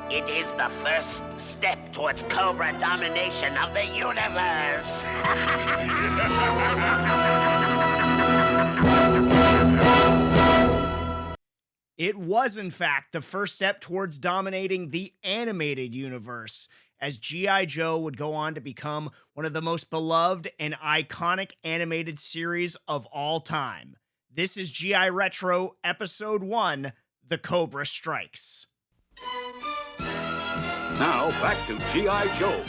It is the first step towards Cobra domination of the universe. It was, in fact, the first step towards dominating the animated universe, as G.I. Joe would go on to become one of the most beloved and iconic animated series of all time. This is G.I. Retro Episode 1, The Cobra Strikes. Now, back to G.I. Joe.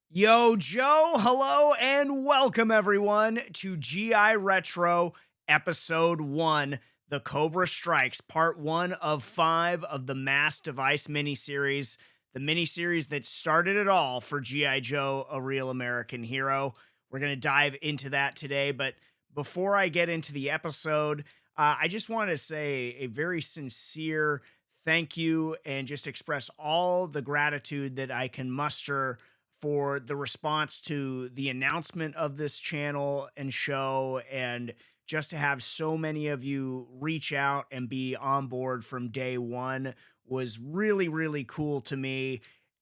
Yo, Joe, hello, and welcome, everyone, to G.I. Retro Episode 1, The Cobra Strikes, Part 1 of 5 of the M.A.S.S device miniseries, the miniseries that started it all for G.I. Joe, A Real American Hero. We're going to dive into that today, but before I get into the episode, I just want to say a very sincere thank you and just express all the gratitude that I can muster for the response to the announcement of this channel and show, and just to have so many of you reach out and be on board from day one was really, really cool to me,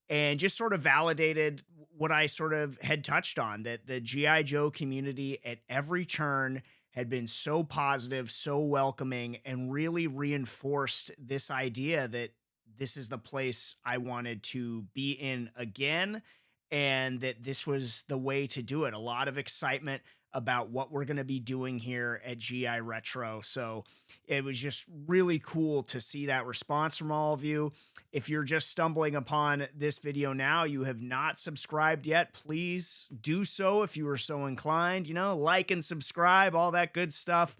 and just sort of validated what I sort of had touched on, that the G.I. Joe community at every turn had been so positive, so welcoming, and really reinforced this idea that this is the place I wanted to be in again, and that this was the way to do it. A lot of excitement about what we're going to be doing here at GI Retro. So it was just really cool to see that response from all of you. If you're just stumbling upon this video now, you have not subscribed yet, please do so if you are so inclined. You know, like and subscribe, all that good stuff.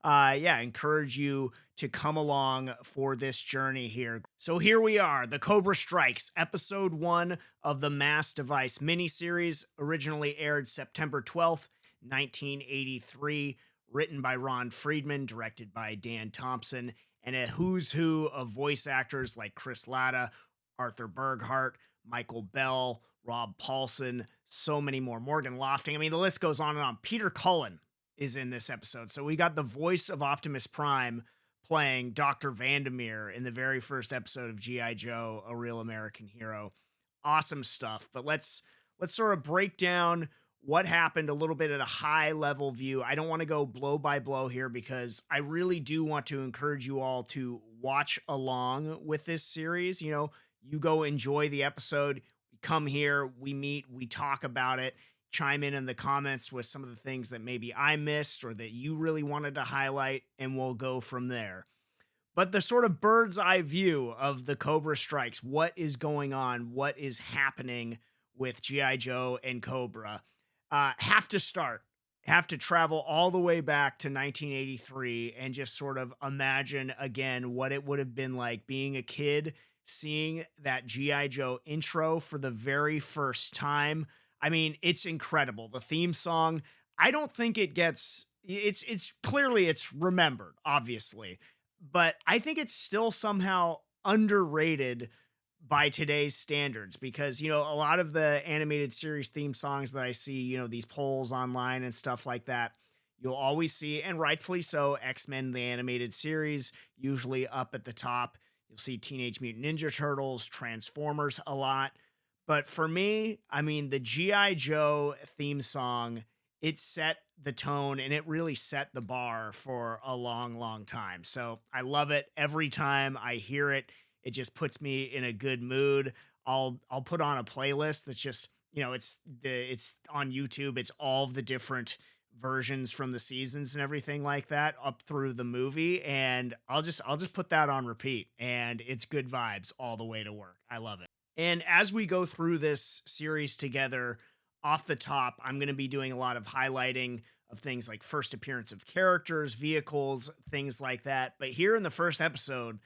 Yeah, encourage you to come along for this journey here. So here we are, The Cobra Strikes, Episode 1 of the M.A.S.S device miniseries, originally aired September 12th, 1983, written by Ron Friedman, directed by Dan Thompson, and a who's who of voice actors like Chris Latta, Arthur Berghart, Michael Bell, Rob Paulson, so many more, Morgan Lofting. I mean, the list goes on and on. Peter Cullen is in this episode. So we got the voice of Optimus Prime playing Dr. Vandermeer in the very first episode of G.I. Joe, A Real American Hero. Awesome stuff. But let's sort of break down what happened a little bit at a high level view. I don't want to go blow by blow here because I really do want to encourage you all to watch along with this series. You know, you go enjoy the episode, come here, we meet, we talk about it, chime in the comments with some of the things that maybe I missed or that you really wanted to highlight, and we'll go from there. But the sort of bird's eye view of the Cobra Strikes, what is going on, what is happening with G.I. Joe and Cobra, have to travel all the way back to 1983 and just sort of imagine again what it would have been like being a kid, seeing that G.I. Joe intro for the very first time. I mean, it's incredible. The theme song, I don't think it gets, it's clearly it's remembered, obviously, but I think it's still somehow underrated by today's standards, because, you know, a lot of the animated series theme songs that I see, you know, these polls online and stuff like that, you'll always see, and rightfully so, X-Men, the animated series, usually up at the top. You'll see Teenage Mutant Ninja Turtles, Transformers a lot. But for me, I mean, the G.I. Joe theme song, it set the tone and it really set the bar for a long, long time. So I love it. Every time I hear it, it just puts me in a good mood. I'll put on a playlist that's just, you know, it's on YouTube. It's all of the different versions from the seasons and everything like that up through the movie, and I'll just put that on repeat, and it's good vibes all the way to work. I love it. And as we go through this series together, off the top, I'm going to be doing a lot of highlighting of things like first appearance of characters, vehicles, things like that. But here in the first episode,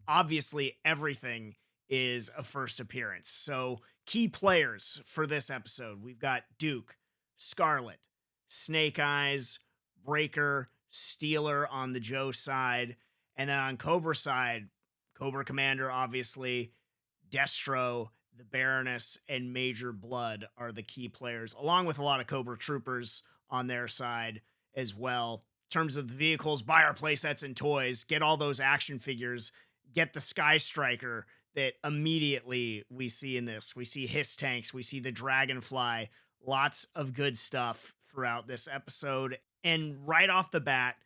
obviously everything is a first appearance. So key players for this episode, we've got Duke, Scarlet, Snake Eyes, Breaker, Steeler on the Joe side. And then on Cobra side, Cobra Commander, obviously, Destro, the Baroness, and Major Blood are the key players, along with a lot of Cobra Troopers on their side as well. In terms of the vehicles, buy our playsets and toys, get all those action figures, get the Sky Striker that immediately we see in this. We see Hiss tanks, we see the Dragonfly, lots of good stuff throughout this episode. And right off the bat,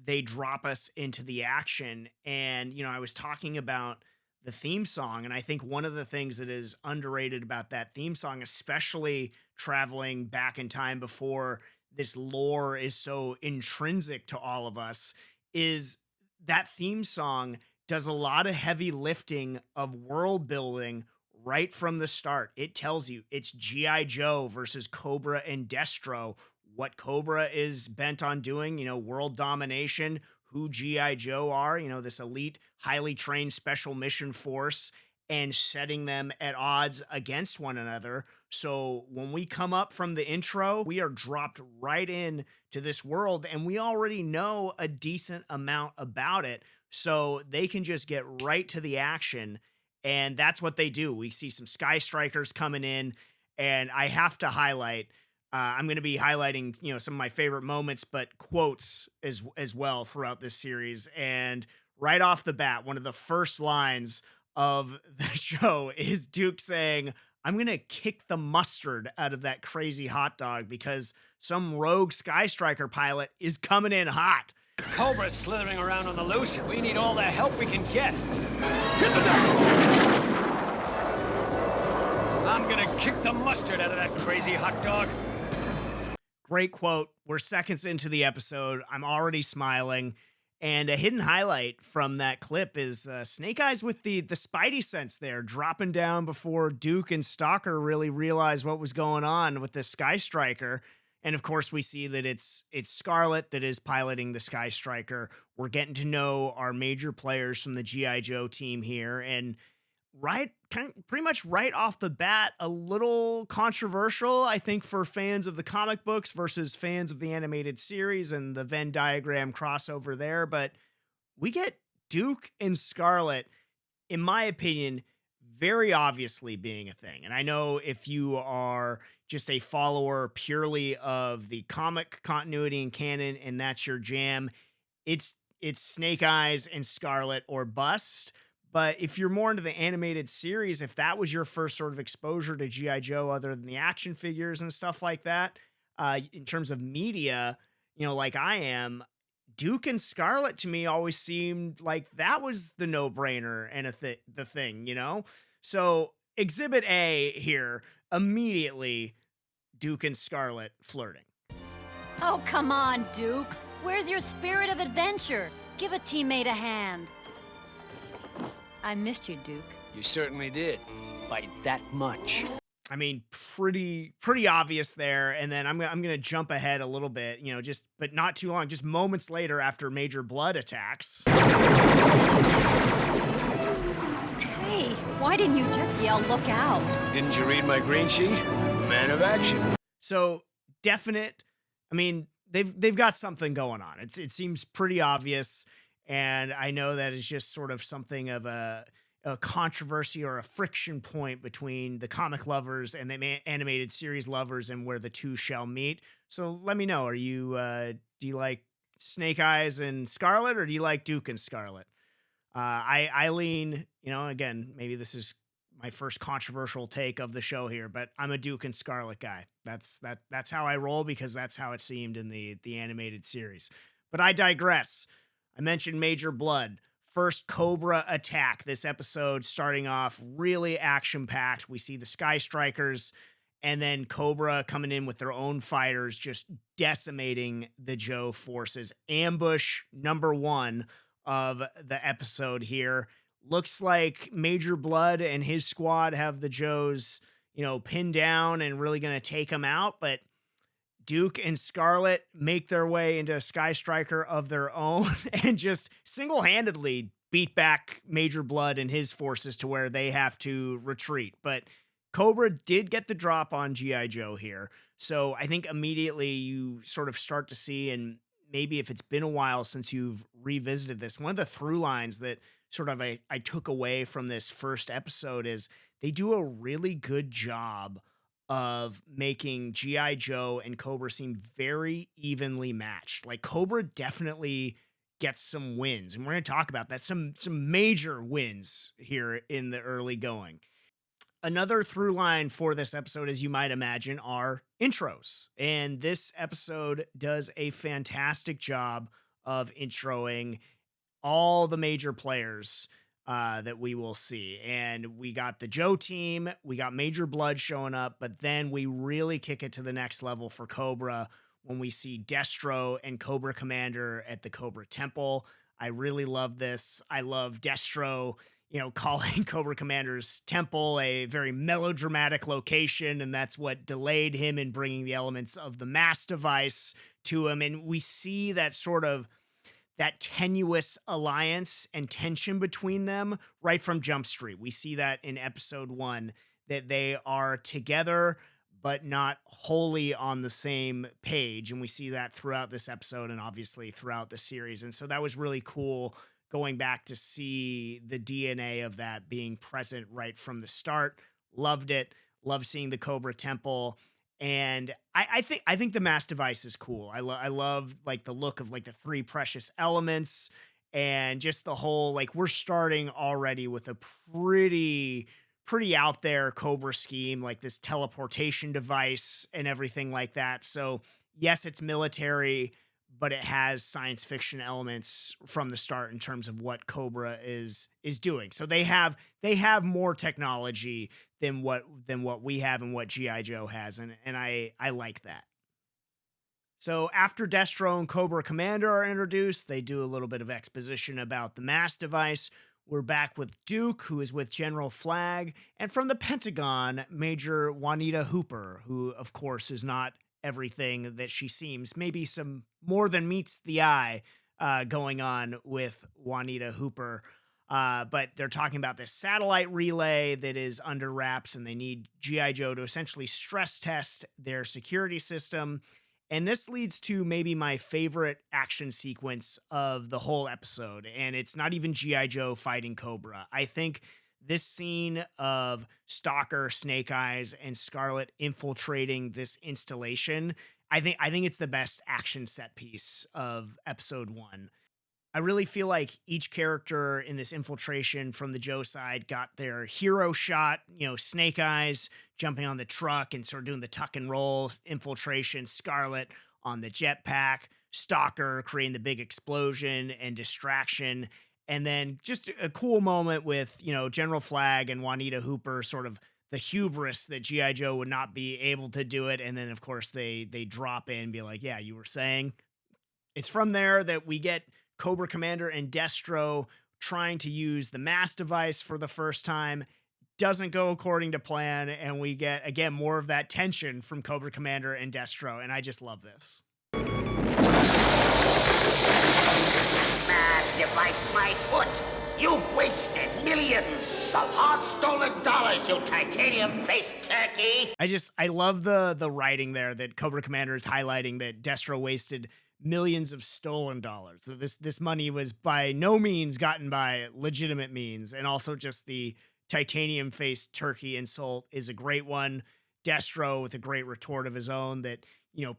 they drop us into the action. And, I was talking about the theme song, and I think one of the things that is underrated about that theme song, especially traveling back in time before this lore is so intrinsic to all of us, is that theme song does a lot of heavy lifting of world building right from the start. It tells you it's G.I. Joe versus Cobra and Destro, what Cobra is bent on doing, world domination, who G.I. Joe are, this elite, highly trained special mission force, and setting them at odds against one another. So when we come up from the intro, we are dropped right in to this world, and we already know a decent amount about it. So they can just get right to the action. And that's what they do. We see some Sky Strikers coming in, and I have to highlight, I'm going to be highlighting, some of my favorite moments, but quotes as well throughout this series. And right off the bat, one of the first lines of the show is Duke saying, "I'm going to kick the mustard out of that crazy hot dog because some rogue Sky Striker pilot is coming in hot." Cobra's slithering around on the loose, and we need all the help we can get. I'm gonna kick the mustard out of that crazy hot dog. Great quote. We're seconds into the episode. I'm already smiling. And a hidden highlight from that clip is Snake Eyes with the Spidey sense there, dropping down before Duke and Stalker really realized what was going on with the Sky Striker. And of course, we see that it's Scarlet that is piloting the Sky Striker. We're getting to know our major players from the G.I. Joe team here. And pretty much right off the bat, a little controversial, I think, for fans of the comic books versus fans of the animated series and the Venn diagram crossover there. But we get Duke and Scarlet, in my opinion, very obviously being a thing. And I know if you are just a follower purely of the comic continuity and canon, and that's your jam, it's Snake Eyes and Scarlet or bust. But if you're more into the animated series, if that was your first sort of exposure to G.I. Joe other than the action figures and stuff like that, in terms of media, like I am, Duke and Scarlet to me always seemed like that was the no-brainer and the thing, So Exhibit A here, immediately Duke and Scarlet flirting. Oh, come on, Duke. Where's your spirit of adventure? Give a teammate a hand. I missed you, Duke. You certainly did. By that much. I mean, pretty obvious there. And then I'm gonna jump ahead a little bit, but not too long. Just moments later, after Major Blood attacks. Hey, why didn't you just yell, "Look out"? Didn't you read my green sheet? Man of action. So definite. I mean, they've got something going on. It seems pretty obvious. And I know that it's just sort of something of a controversy or a friction point between the comic lovers and the animated series lovers and where the two shall meet. So let me know. Do you like Snake Eyes and Scarlet, or do you like Duke and Scarlet? I lean, again, maybe this is my first controversial take of the show here, but I'm a Duke and Scarlet guy. That's how I roll because that's how it seemed in the animated series. But I digress. I mentioned Major Blood. First Cobra attack. This episode starting off really action-packed. We see the Sky Strikers and then Cobra coming in with their own fighters, just decimating the Joe forces. Ambush number 1 of the episode here. Looks like Major Blood and his squad have the Joes, pinned down and really going to take them out, but Duke and Scarlet make their way into a Sky Striker of their own and just single-handedly beat back Major Blood and his forces to where they have to retreat. But Cobra did get the drop on G.I. Joe here. So I think immediately you sort of start to see, and maybe if it's been a while since you've revisited this, one of the through lines that sort of I took away from this first episode is they do a really good job of making G.I. Joe and Cobra seem very evenly matched. Like Cobra definitely gets some wins, and we're going to talk about that. Some major wins here in the early going. Another through line for this episode, as you might imagine, are intros. And this episode does a fantastic job of introing all the major players that we will see. And we got the Joe team, we got Major Blood showing up, but then we really kick it to the next level for Cobra when we see Destro and Cobra Commander at the Cobra Temple. I really love this. I love Destro, calling Cobra Commander's temple a very melodramatic location, and that's what delayed him in bringing the elements of the M.A.S.S device to him. And we see that sort of that tenuous alliance and tension between them right from Jump Street. We see that in episode 1, that they are together but not wholly on the same page. And we see that throughout this episode and obviously throughout the series. And so that was really cool going back to see the DNA of that being present right from the start. Loved it. Love seeing the Cobra Temple. And I think the M.A.S.S device is cool. I love like the look of like the 3 precious elements and just the whole, like, we're starting already with a pretty out there Cobra scheme, like this teleportation device and everything like that. So yes, it's military, but it has science fiction elements from the start in terms of what Cobra is doing. So they have more technology than what we have and what G.I. Joe has, and I like that. So after Destro and Cobra Commander are introduced, they do a little bit of exposition about the M.A.S.S device. We're back with Duke, who is with General Flagg, and from the Pentagon, Major Juanita Hooper, who, of course, is not everything that she seems. Maybe some more than meets the eye going on with Juanita Hooper. But they're talking about this satellite relay that is under wraps, and they need G.I. Joe to essentially stress test their security system. And this leads to maybe my favorite action sequence of the whole episode. And it's not even G.I. Joe fighting Cobra. I think this scene of Stalker, Snake Eyes, and Scarlet infiltrating this installation, I think it's the best action set piece of episode 1. I really feel like each character in this infiltration from the Joe side got their hero shot. Snake Eyes jumping on the truck and sort of doing the tuck and roll infiltration. Scarlet on the jetpack. Stalker creating the big explosion and distraction. And then just a cool moment with, General Flagg and Juanita Hooper, sort of the hubris that G.I. Joe would not be able to do it. And then, of course, they drop in and be like, yeah, you were saying. It's from there that we get Cobra Commander and Destro trying to use the M.A.S.S device for the first time. Doesn't go according to plan, and we get, again, more of that tension from Cobra Commander and Destro, and I just love this. M.A.S.S device, my foot. You've wasted millions of hard-stolen dollars, you titanium-faced turkey. I love the writing there that Cobra Commander is highlighting that Destro wasted millions of stolen dollars. This money was by no means gotten by legitimate means. And also just the titanium-faced turkey insult is a great one. Destro with a great retort of his own that,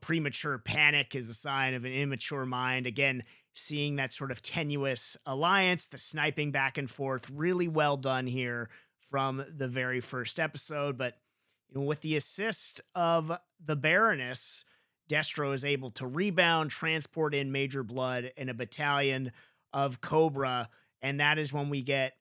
premature panic is a sign of an immature mind. Again, seeing that sort of tenuous alliance, the sniping back and forth, really well done here from the very first episode. But, with the assist of the Baroness, Destro is able to rebound, transport in Major Blood and a battalion of Cobra, and that is when we get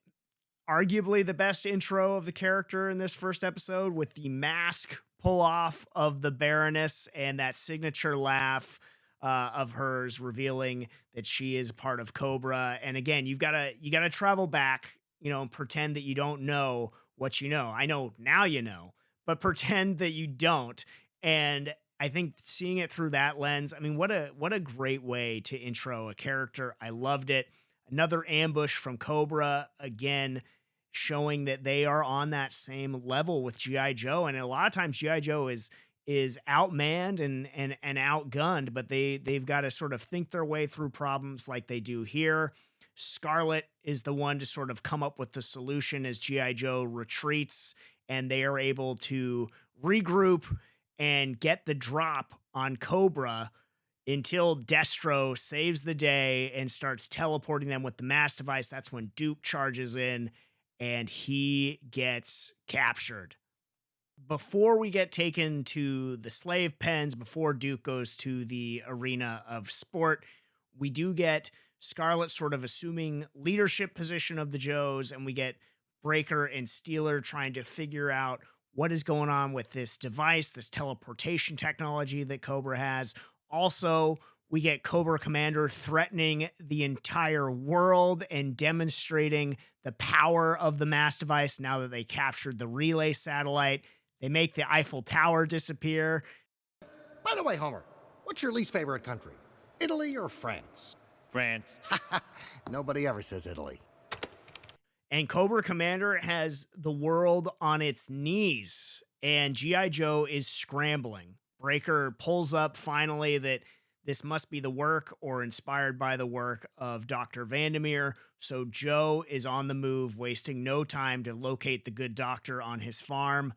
arguably the best intro of the character in this first episode, with the mask pull-off of the Baroness and that signature laugh of hers revealing that she is part of Cobra. And again, you gotta travel back, and pretend that you don't know what you know. I know now you know, but pretend that you don't. And I think seeing it through that lens, I mean, what a great way to intro a character. I loved it. Another ambush from Cobra, again, showing that they are on that same level with G.I. Joe. And a lot of times G.I. Joe is outmanned and outgunned, but they've got to sort of think their way through problems like they do here. Scarlet is the one to sort of come up with the solution as G.I. Joe retreats, and they are able to regroup and get the drop on Cobra until Destro saves the day and starts teleporting them with the M.A.S.S device. That's when Duke charges in and he gets captured. Before we get taken to the slave pens, before Duke goes to the arena of sport, we do get Scarlet sort of assuming leadership position of the Joes, and we get Breaker and Steeler trying to figure out what is going on with this device, this teleportation technology that Cobra has. Also, we get Cobra Commander threatening the entire world and demonstrating the power of the M.A.S.S device now that they captured the relay satellite. They make the Eiffel Tower disappear. By the way, Homer, what's your least favorite country? Italy or France? France. Nobody ever says Italy. And Cobra Commander has the world on its knees, and G.I. Joe is scrambling. Breaker pulls up finally that this must be the work or inspired by the work of Dr. Vandermeer, so Joe is on the move, wasting no time to locate the good doctor on his farm.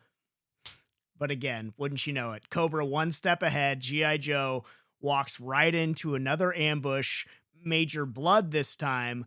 But again, wouldn't you know it, Cobra one step ahead, G.I. Joe walks right into another ambush, Major Blood this time,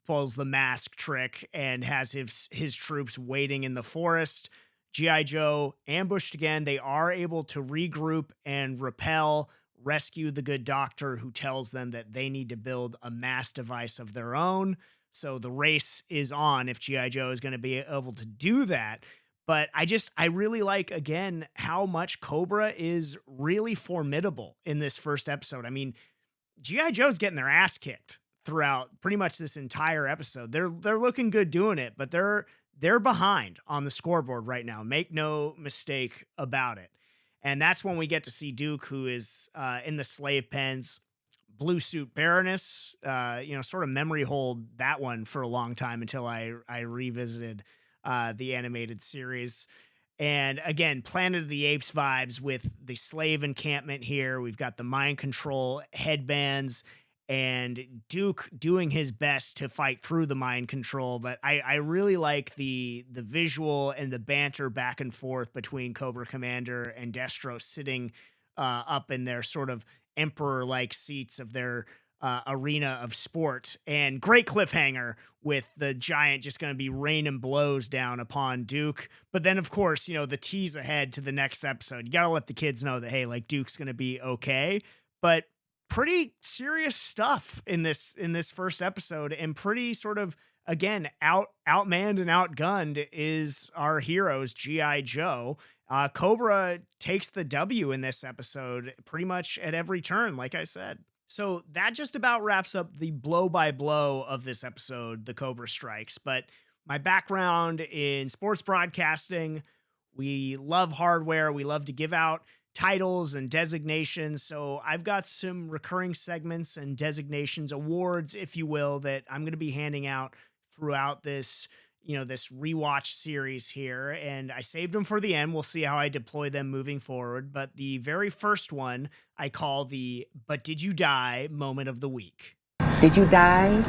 pulls the mask trick and has his troops waiting in the forest. G.I. Joe ambushed again. They are able to regroup and repel, rescue the good doctor who tells them that they need to build a M.A.S.S device of their own. So the race is on if G.I. Joe is going to be able to do that. But I really like, again, how much Cobra is really formidable in this first episode. I mean, G.I. Joe's getting their ass kicked throughout pretty much this entire episode. They're looking good doing it, but they're behind on the scoreboard right now. Make no mistake about it. And that's when we get to see Duke, who is in the slave pens. Blue Suit Baroness, sort of memory hold that one for a long time until I revisited the animated series. And again, Planet of the Apes vibes with the slave encampment here. We've got the mind control headbands and Duke doing his best to fight through the mind control. But I really like the visual and the banter back and forth between Cobra Commander and Destro sitting up in their sort of emperor-like seats of their arena of sport. And great cliffhanger with the giant just going to be raining blows down upon Duke. But then, of course, the tease ahead to the next episode. You got to let the kids know that, hey, like, Duke's going to be okay. But pretty serious stuff in this first episode, and pretty sort of, again, outmanned and outgunned is our heroes, G.I. Joe. Cobra takes the W in this episode pretty much at every turn, like I said. So that just about wraps up the blow-by-blow of this episode, The Cobra Strikes. But my background in sports broadcasting, we love hardware. We love to give out titles and designations. So I've got some recurring segments and designations, awards, if you will, that I'm going to be handing out throughout this rewatch series here. And I saved them for the end. We'll see how I deploy them moving forward. But the very first one I call the "But Did You Die" moment of the week. Did you die?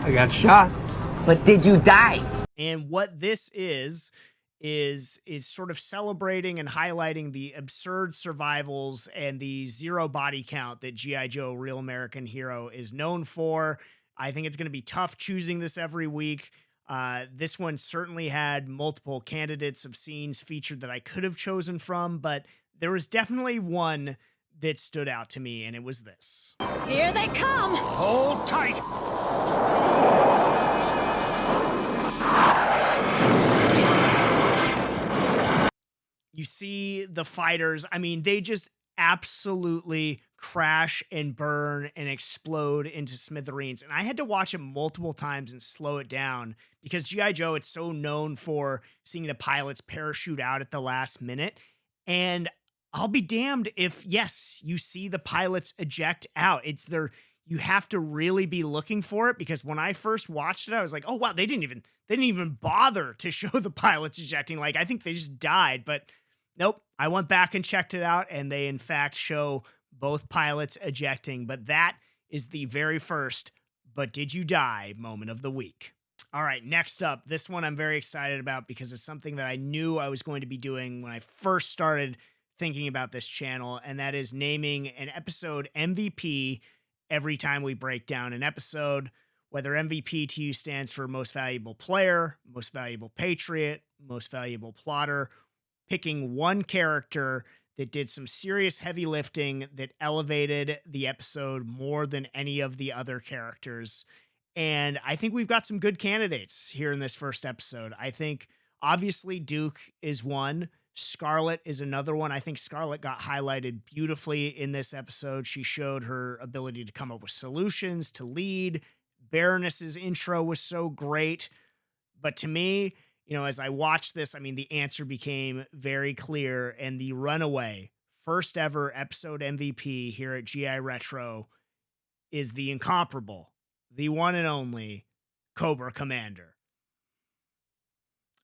I got shot. But did you die? And what this is sort of celebrating and highlighting the absurd survivals and the zero body count that G.I. Joe Real American Hero is known for. I think it's going to be tough choosing this every week. This one certainly had multiple candidates of scenes featured that I could have chosen from, but there was definitely one that stood out to me, and it was this. Here they come! Hold tight. You see the fighters, I mean, they just absolutely crash and burn and explode into smithereens. And I had to watch it multiple times and slow it down because G.I. Joe, it's so known for seeing the pilots parachute out at the last minute. And I'll be damned if, yes, you see the pilots eject out. You have to really be looking for it, because when I first watched it, I was like, oh wow, they didn't even bother to show the pilots ejecting. Like, I think they just died, but nope. I went back and checked it out, and they in fact show both pilots ejecting. But that is the very first "But Did You Die" moment of the week. All right, next up, this one I'm very excited about because it's something that I knew I was going to be doing when I first started thinking about this channel, and that is naming an episode MVP every time we break down an episode, whether MVP to you stands for most valuable player, most valuable patriot, most valuable plotter, picking one character that did some serious heavy lifting that elevated the episode more than any of the other characters. And I think we've got some good candidates here in this first episode. I think obviously Duke is one. Scarlet is another one. I think Scarlet got highlighted beautifully in this episode. She showed her ability to come up with solutions, to lead. Baroness's intro was so great. But to me, as I watched this, the answer became very clear, and the runaway first ever episode MVP here at GI Retro is the incomparable, the one and only Cobra Commander.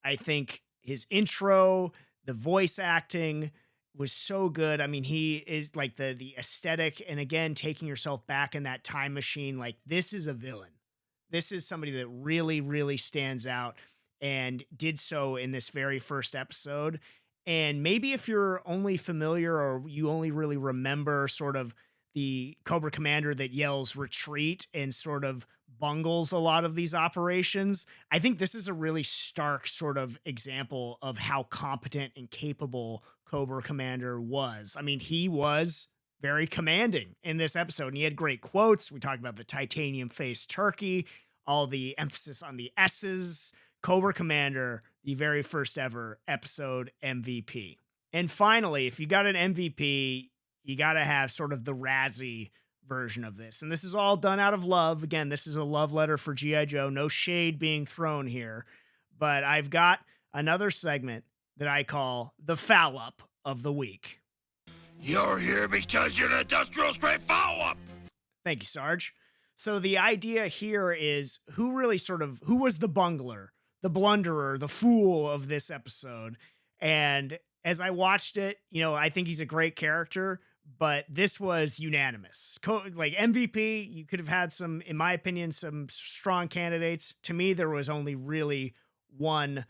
I think his intro, the voice acting was so good. He is like the aesthetic, and again, taking yourself back in that time machine. Like, this is a villain. This is somebody that really, really stands out, and did so in this very first episode. And maybe if you're only familiar, or you only really remember sort of the Cobra Commander that yells retreat and sort of bungles a lot of these operations, I think this is a really stark sort of example of how competent and capable Cobra Commander was. He was very commanding in this episode, and he had great quotes. We talked about the titanium-faced turkey, all the emphasis on the S's. Cobra Commander, the very first ever episode MVP. And finally, if you got an MVP, you got to have sort of the Razzie version of this. And this is all done out of love. Again, this is a love letter for G.I. Joe. No shade being thrown here. But I've got another segment that I call the foul up of the week. You're here because you're an industrial straight foul-up. Thank you, Sarge. So the idea here is who was the bungler, the blunderer, the fool of this episode. And as I watched it, I think he's a great character, but this was unanimous. Like MVP, you could have had some, in my opinion, some strong candidates. To me, there was only really one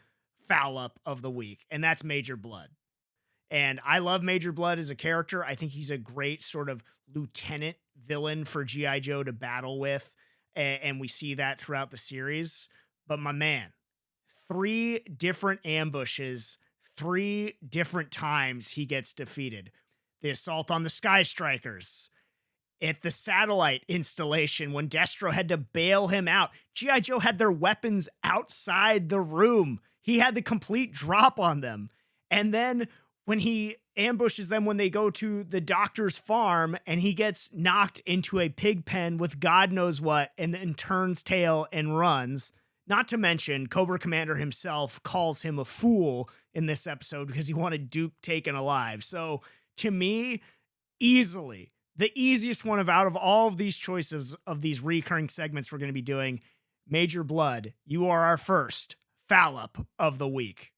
foul up of the week, and that's Major Blood. And I love Major Blood as a character. I think he's a great sort of lieutenant villain for G.I. Joe to battle with, and we see that throughout the series. But my man, 3 different ambushes, 3 different times he gets defeated. The assault on the Sky Strikers, at the satellite installation when Destro had to bail him out. G.I. Joe had their weapons outside the room. He had the complete drop on them. And then when he ambushes them when they go to the doctor's farm, and he gets knocked into a pig pen with God knows what, and then turns tail and runs. Not to mention, Cobra Commander himself calls him a fool in this episode because he wanted Duke taken alive. So, to me, easily, the easiest one out of all of these choices of these recurring segments we're going to be doing, Major Blood, you are our first foul up of the week.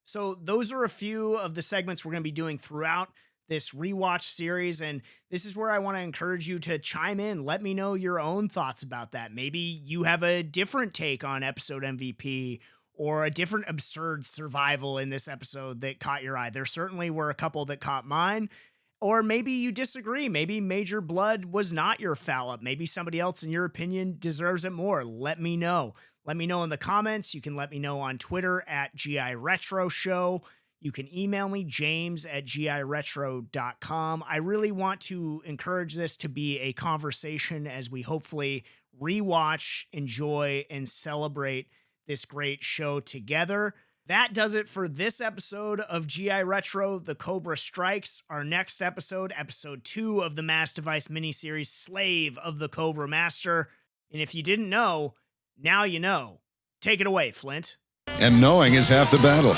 So those are a few of the segments we're going to be doing throughout this rewatch series, and this is where I want to encourage you to chime in. Let me know your own thoughts about that. Maybe you have a different take on episode MVP, or a different absurd survival in this episode that caught your eye. There certainly were a couple that caught mine. Or maybe you disagree. Maybe Major Blood was not your foul up. Maybe somebody else, in your opinion, deserves it more. Let me know. Let me know in the comments. You can let me know on Twitter at GI Retro Show. You can email me, james@giretro.com. I really want to encourage this to be a conversation as we hopefully rewatch, enjoy, and celebrate this great show together. That does it for this episode of GI Retro, The Cobra Strikes. Our next episode, episode 2 of the M.A.S.S device miniseries, Slave of the Cobra Master. And if you didn't know, now you know. Take it away, Flint. And knowing is half the battle.